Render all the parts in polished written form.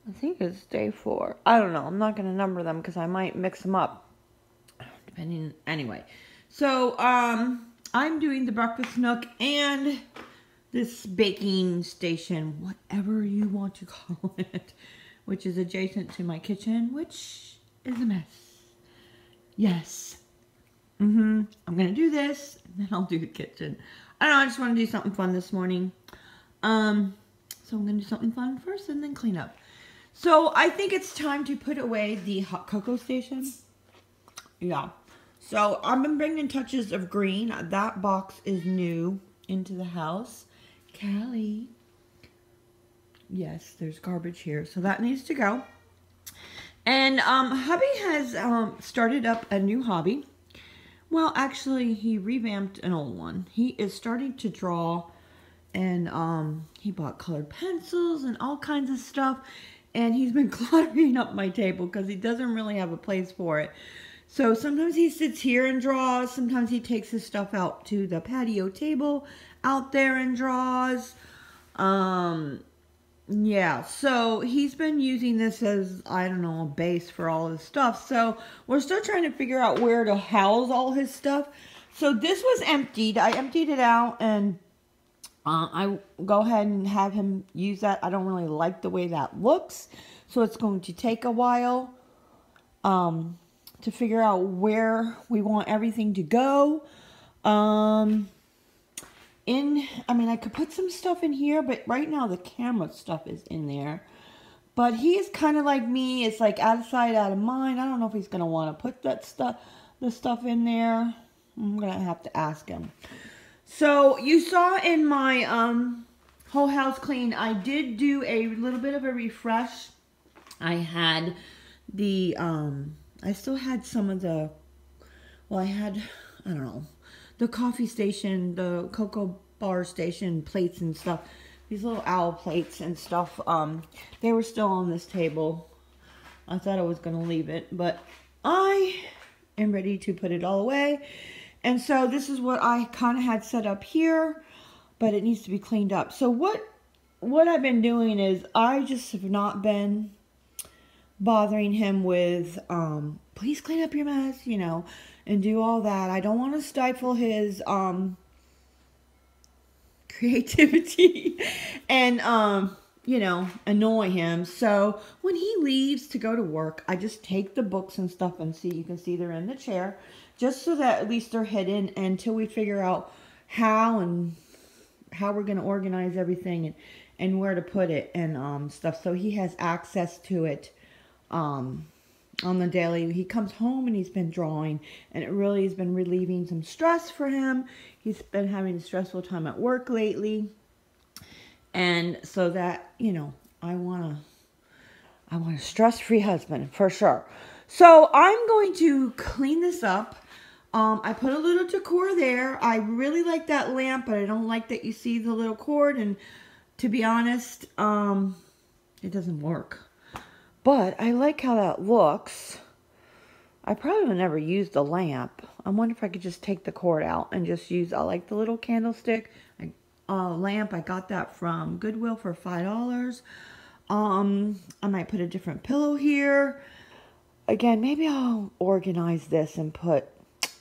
I think it's day 4. I don't know. I'm not going to number them because I might mix them up. Depending. Anyway. So, I'm doing the breakfast nook and this baking station, whatever you want to call it, which is adjacent to my kitchen, which is a mess. Yes. I'm going to do this, and then I'll do the kitchen. I don't know, I just want to do something fun this morning. So I'm going to do something fun first and then clean up. So I think it's time to put away the hot cocoa station. Yeah. So I've been bringing touches of green. That box is new into the house. Callie. Yes, there's garbage here. So that needs to go. And hubby has started up a new hobby. Well, actually, he revamped an old one. He is starting to draw, and he bought colored pencils and all kinds of stuff. And he's been cluttering up my table because he doesn't really have a place for it. So sometimes he sits here and draws. Sometimes he takes his stuff out to the patio table out there and draws. Yeah, so he's been using this as, I don't know, a base for all his stuff. So we're still trying to figure out where to house all his stuff. So this was emptied. I emptied it out, and I go ahead and have him use that. I don't really like the way that looks. So it's going to take a while to figure out where we want everything to go. I mean, I could put some stuff in here, but right now the camera stuff is in there. But he's kind of like me. It's like out of sight, out of mind. I don't know if he's going to want to put the stuff in there. I'm going to have to ask him. So you saw in my whole house clean, I did do a little bit of a refresh. I had the, I still had some of the, well, I had, I don't know, the coffee station, the cocoa bar station plates and stuff. These little owl plates and stuff. They were still on this table. I thought I was going to leave it, but I am ready to put it all away. And so this is what I kind of had set up here, but it needs to be cleaned up. So what I've been doing is I just have not been bothering him with, please clean up your mess, you know, and do all that. I don't want to stifle his creativity and, you know, annoy him. So when he leaves to go to work, I just take the books and stuff and see, you can see they're in the chair, just so that at least they're hidden until we figure out how we're going to organize everything and where to put it and stuff. So he has access to it on the daily. He comes home and he's been drawing, and it really has been relieving some stress for him. He's been having a stressful time at work lately, and so that, you know, I want a stress-free husband for sure. So I'm going to clean this up. I put a little decor there. I really like that lamp, but I don't like that you see the little cord, and to be honest, it doesn't work. But I like how that looks. I probably would never use the lamp. I wonder if I could just take the cord out and just use, I like the little candlestick lamp. I got that from Goodwill for $5. I might put a different pillow here. Again, maybe I'll organize this and put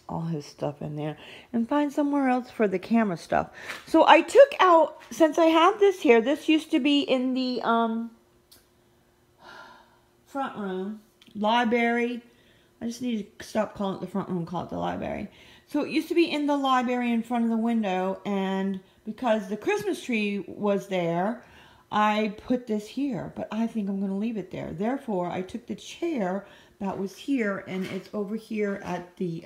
all his stuff in there and find somewhere else for the camera stuff. So I took out, since I have this here, this used to be in the front room, library. I just need to stop calling it the front room, call it the library. So it used to be in the library in front of the window, and because the Christmas tree was there, I put this here, but I think I'm going to leave it there. Therefore, I took the chair that was here, and it's over here at the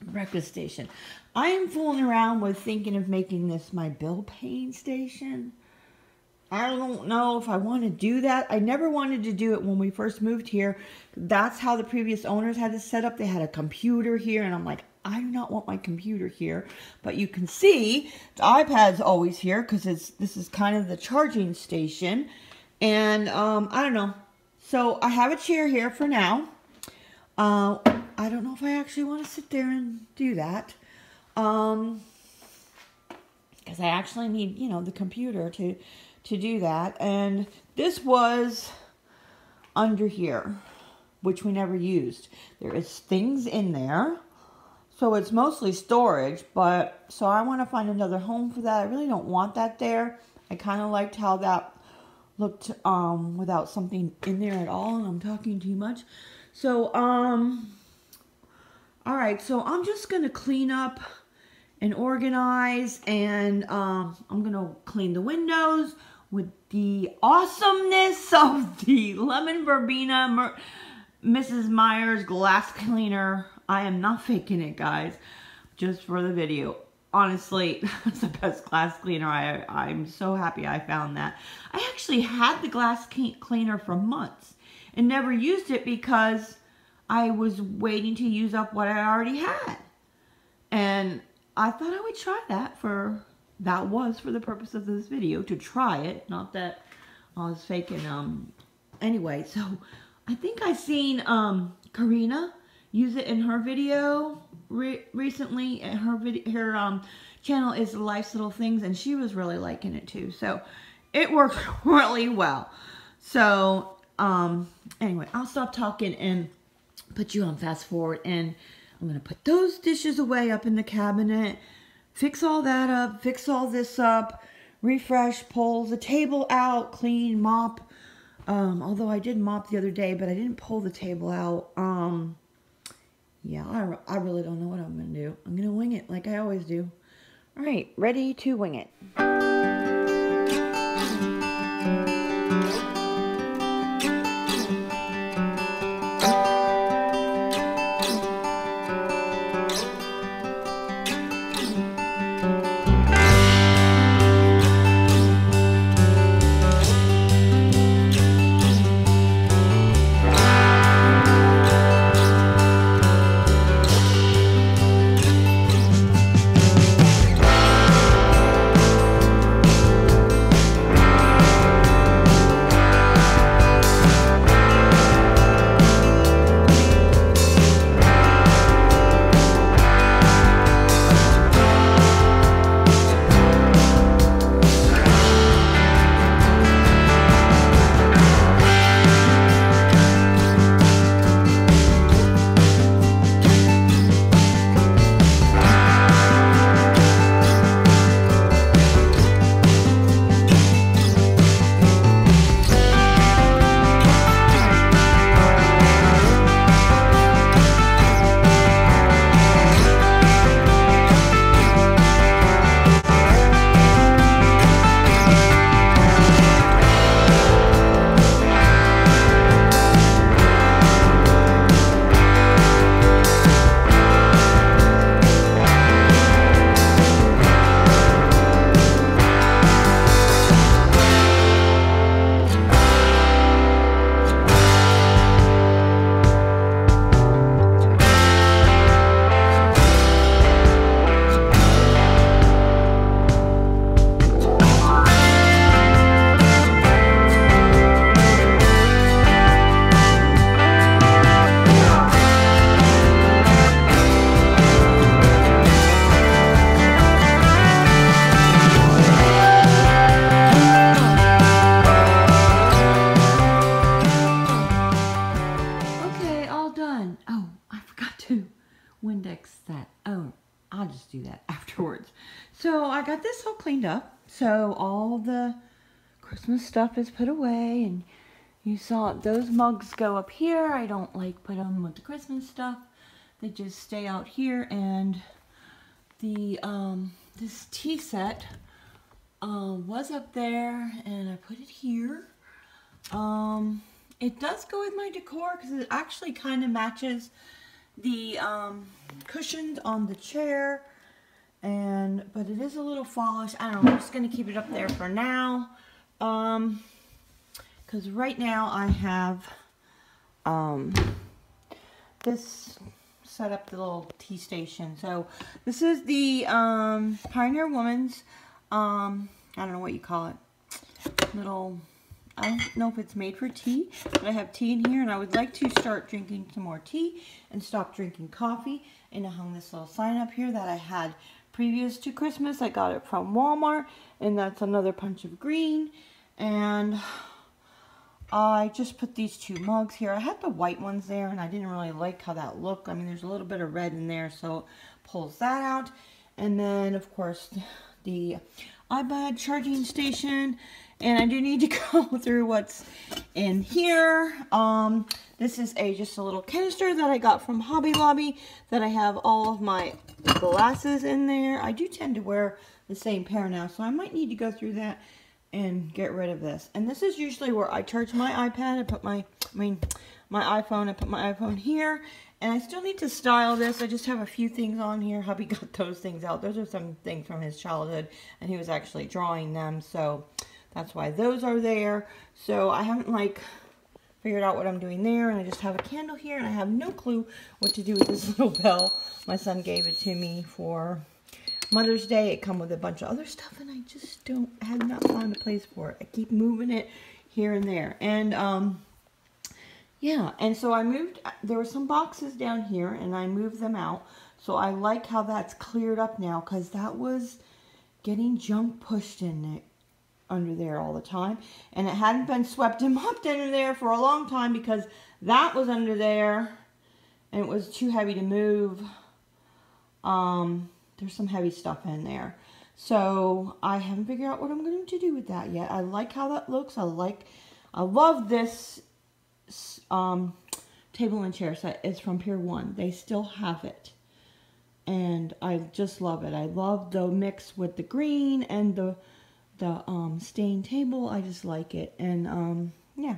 breakfast station. I am fooling around with thinking of making this my bill paying station. I don't know if I want to do that. I never wanted to do it when we first moved here. That's how the previous owners had it set up. They had a computer here, and I'm like, I do not want my computer here. But you can see the iPad's always here because this is kind of the charging station. And I don't know. So I have a chair here for now. I don't know if I actually want to sit there and do that. Because I actually need, you know, the computer to do that. And this was under here, which we never used. There is things in there. So it's mostly storage, but so I want to find another home for that. I really don't want that there. I kind of liked how that looked without something in there at all, and I'm talking too much. So all right, so I'm just gonna clean up and organize, and I'm gonna clean the windows with the awesomeness of the lemon verbena Mrs. Meyer's glass cleaner. I am not faking it, guys, just for the video. Honestly, that's the best glass cleaner. I'm so happy I found that. I actually had the glass cleaner for months and never used it because I was waiting to use up what I already had. And I thought I would try that that was for the purpose of this video, to try it. Not that I was faking. Anyway, so I think I seen Karina use it in her video recently. Her channel is Life's Little Things, and she was really liking it too. So it worked really well. So anyway, I'll stop talking and put you on fast forward, and I'm gonna put those dishes away up in the cabinet, fix all that up, fix all this up, refresh, pull the table out, clean, mop. Although I did mop the other day, but I didn't pull the table out. Yeah, I really don't know what I'm going to do. I'm going to wing it like I always do. All right, ready to wing it. So I got this all cleaned up. So all the Christmas stuff is put away, and you saw those mugs go up here. I don't like put them with the Christmas stuff. They just stay out here, and the this tea set was up there, and I put it here. It does go with my decor because it actually kind of matches the cushions on the chair, but it is a little fallish. I don't know, I'm just gonna keep it up there for now, because right now I have this set up, the little tea station. So this is the Pioneer Woman's I don't know what you call it, little, I don't know if it's made for tea, but I have tea in here, and I would like to start drinking some more tea and stop drinking coffee. And I hung this little sign up here that I had previous to Christmas. I got it from Walmart, and that's another punch of green. And I just put these 2 mugs here. I had the white ones there, and I didn't really like how that looked. I mean, there's a little bit of red in there, so it pulls that out. And then, of course, the iPad charging station. And I do need to go through what's in here. This is just a little canister that I got from Hobby Lobby that I have all of my glasses in there. I do tend to wear the same pair now, so I might need to go through that and get rid of this. And this is usually where I charge my iPad. I put my iPhone. I put my iPhone here. And I still need to style this. I just have a few things on here. Hubby got those things out. Those are some things from his childhood, and he was actually drawing them, so that's why those are there. So I haven't figured out what I'm doing there, and I just have a candle here, and I have no clue what to do with this little bell. My son gave it to me for Mother's Day. It come with a bunch of other stuff, and I just have not found a place for it. I keep moving it here and there. And yeah, and so I moved, there were some boxes down here, and I moved them out. So I like how that's cleared up now, because that was getting junk pushed in it under there all the time, and it hadn't been swept and mopped under there for a long time because that was under there and it was too heavy to move. There's some heavy stuff in there, so I haven't figured out what I'm going to do with that yet. I like how that looks. I love this table and chair set. It's from Pier 1. They still have it, and I just love it. I love the mix with the green and the stained table. I just like it. And yeah,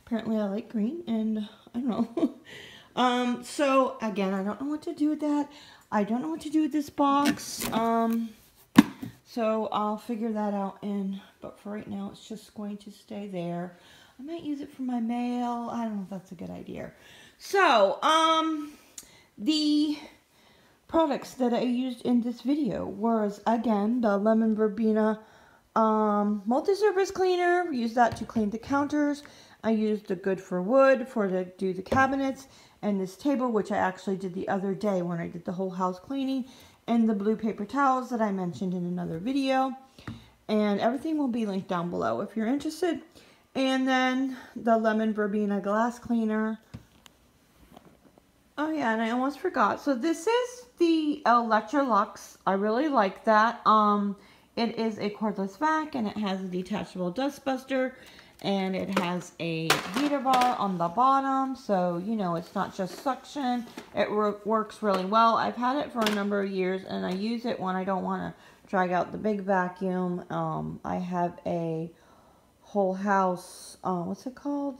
apparently I like green, and I don't know. So again, I don't know what to do with that. I don't know what to do with this box. So I'll figure that out but for right now it's just going to stay there. I might use it for my mail. I don't know if that's a good idea. So the products that I used in this video was, again, the lemon verbena multi-surface cleaner. Use that to clean the counters. I used the Good for Wood to do the cabinets, and this table, which I actually did the other day when I did the whole house cleaning, and the blue paper towels that I mentioned in another video. And everything will be linked down below if you're interested. And then the lemon verbena glass cleaner. Oh yeah, and I almost forgot. So this is the Electrolux. I really like that. It is a cordless vac, and it has a detachable dust buster, and it has a heater bar on the bottom, so you know it's not just suction. It works really well. I've had it for a number of years, and I use it when I don't want to drag out the big vacuum. I have a whole house, what's it called?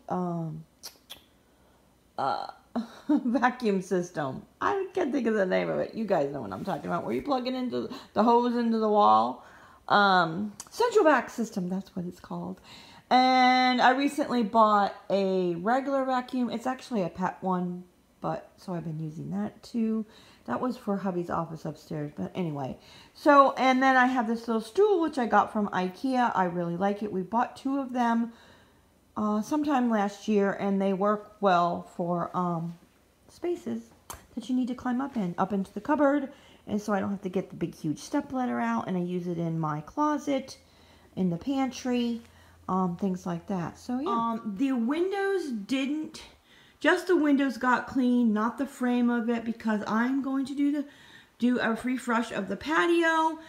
Vacuum system. I can't think of the name of it. You guys know what I'm talking about, where you plug it into the hose into the wall. Central vac system, that's what it's called. And I recently bought a regular vacuum. It's actually a Pet one, but so I've been using that too. That was for hubby's office upstairs, but anyway. So, and then I have this little stool, which I got from IKEA. I really like it. We bought 2 of them sometime last year, and they work well for spaces that you need to climb up into the cupboard. And so I don't have to get the big huge step ladder out, and I use it in my closet, in the pantry, things like that. So yeah. The windows didn't, just the windows got clean, not the frame of it, because I'm going to do a refresh of the patio,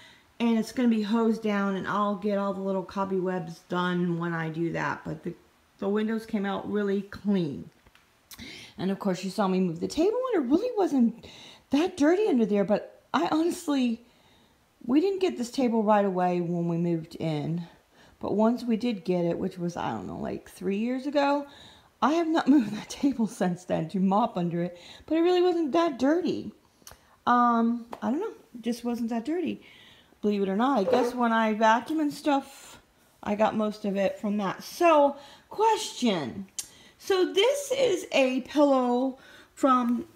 and it's going to be hosed down, and I'll get all the little cobwebs done when I do that. But the windows came out really clean. And of course you saw me move the table, and it really wasn't that dirty under there, but I honestly, we didn't get this table right away when we moved in. But once we did get it, which was, I don't know, like 3 years ago, I have not moved that table since then to mop under it. But it really wasn't that dirty. I don't know, it just wasn't that dirty. Believe it or not, I guess when I vacuum and stuff, I got most of it from that. So, question. So this is a pillow from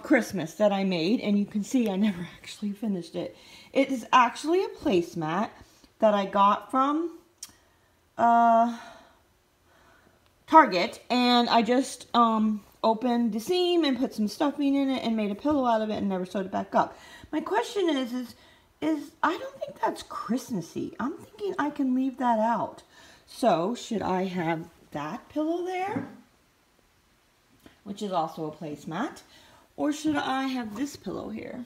Christmas that I made, and you can see I never actually finished it. It is actually a placemat that I got from Target, and I just opened the seam and put some stuffing in it and made a pillow out of it and never sewed it back up. My question is I don't think that's Christmassy. I'm thinking I can leave that out. So should I have that pillow there, which is also a placemat, or should I have this pillow here?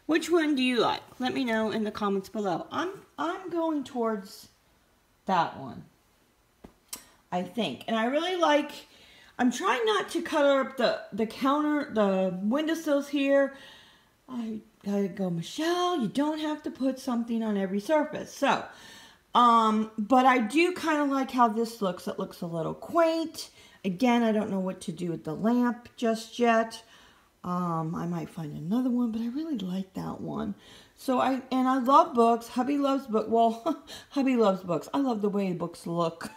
Which one do you like? Let me know in the comments below. I'm going towards that one, I think. And I really like, I'm trying not to color up the counter, the windowsills here. I gotta go, Michelle, you don't have to put something on every surface. So, but I do kind of like how this looks. It looks a little quaint. Again, I don't know what to do with the lamp just yet. I might find another one, but I really like that one. So I love books. Hubby loves books. Well, hubby loves books. I love the way books look.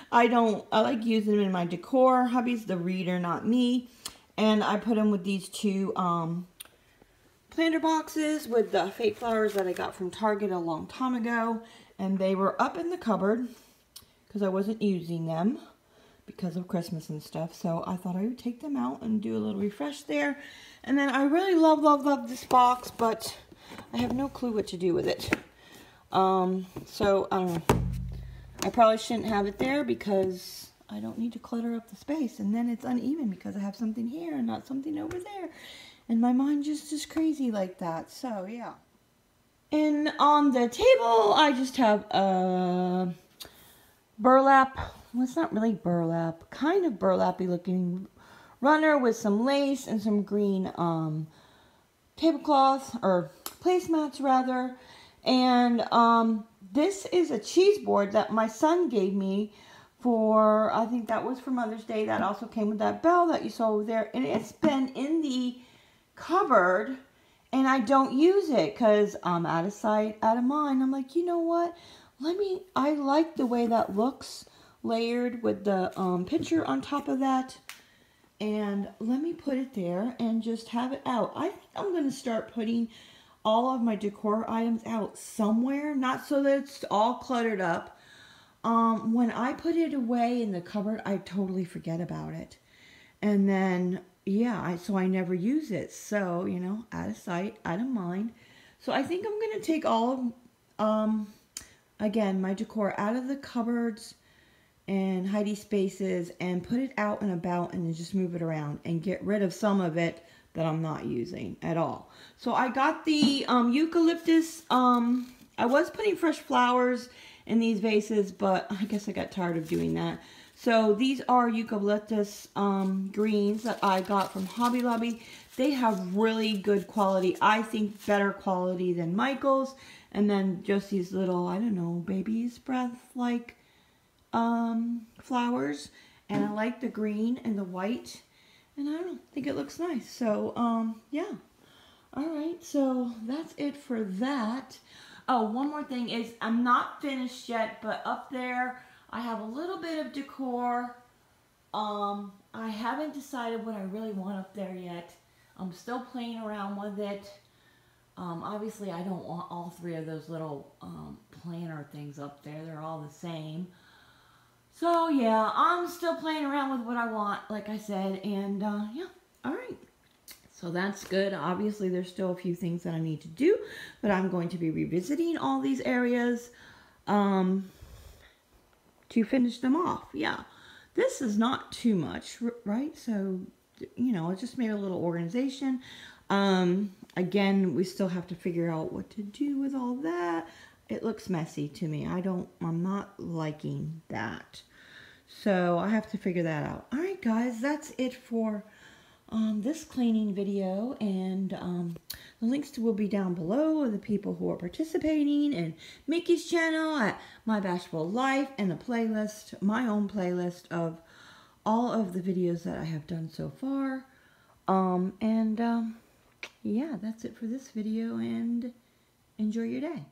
I like using them in my decor. Hubby's the reader, not me. And I put them with these two planter boxes with the fake flowers that I got from Target a long time ago. And they were up in the cupboard because I wasn't using them because of Christmas and stuff. So I thought I would take them out and do a little refresh there. And then I really love this box, but I have no clue what to do with it. So I don't know. I probably shouldn't have it there because I don't need to clutter up the space. And then it's uneven because I have something here and not something over there. And my mind just is crazy like that. So yeah. And on the table, I just have a burlap. Well, it's not really burlap. Kind of burlappy looking runner with some lace and some green tablecloth, or placemats rather. And this is a cheese board that my son gave me for, I think that was for Mother's Day. That also came with that bell that you saw over there. And it's been in the cupboard and I don't use it because I'm out of sight, out of mind. I'm like, you know what? I like the way that looks layered with the picture on top of that. And let me put it there and just have it out. I think I'm going to start putting all of my decor items out somewhere. Not so that it's all cluttered up. When I put it away in the cupboard, I totally forget about it. And then, yeah, so I never use it. So, you know, out of sight, out of mind. So I think I'm going to take all of, again, my decor out of the cupboards and hidey spaces and put it out and about and then just move it around and get rid of some of it that I'm not using at all. So I got the eucalyptus. I was putting fresh flowers in these vases, but I guess I got tired of doing that. So these are eucalyptus greens that I got from Hobby Lobby. They have really good quality. I think better quality than Michael's. And then just these little, I don't know, baby's breath like flowers. And I like the green and the white. And I don't think it looks nice. So, yeah. Alright, so that's it for that. Oh, one more thing is I'm not finished yet, but up there I have a little bit of decor. I haven't decided what I really want up there yet. I'm still playing around with it. Obviously, I don't want all three of those little planter things up there. They're all the same. So, yeah, I'm still playing around with what I want, like I said. And, yeah, all right. So that's good. Obviously, there's still a few things that I need to do. But I'm going to be revisiting all these areas to finish them off. Yeah. This is not too much, right? So, you know, it's just maybe a little organization. Again, we still have to figure out what to do with all that. It looks messy to me. I'm not liking that. So I have to figure that out. All right, guys, that's it for this cleaning video. And the links will be down below of the people who are participating in Mickey's channel at My Bashful Life, and a playlist, my own playlist of all of the videos that I have done so far. Yeah, that's it for this video, and enjoy your day.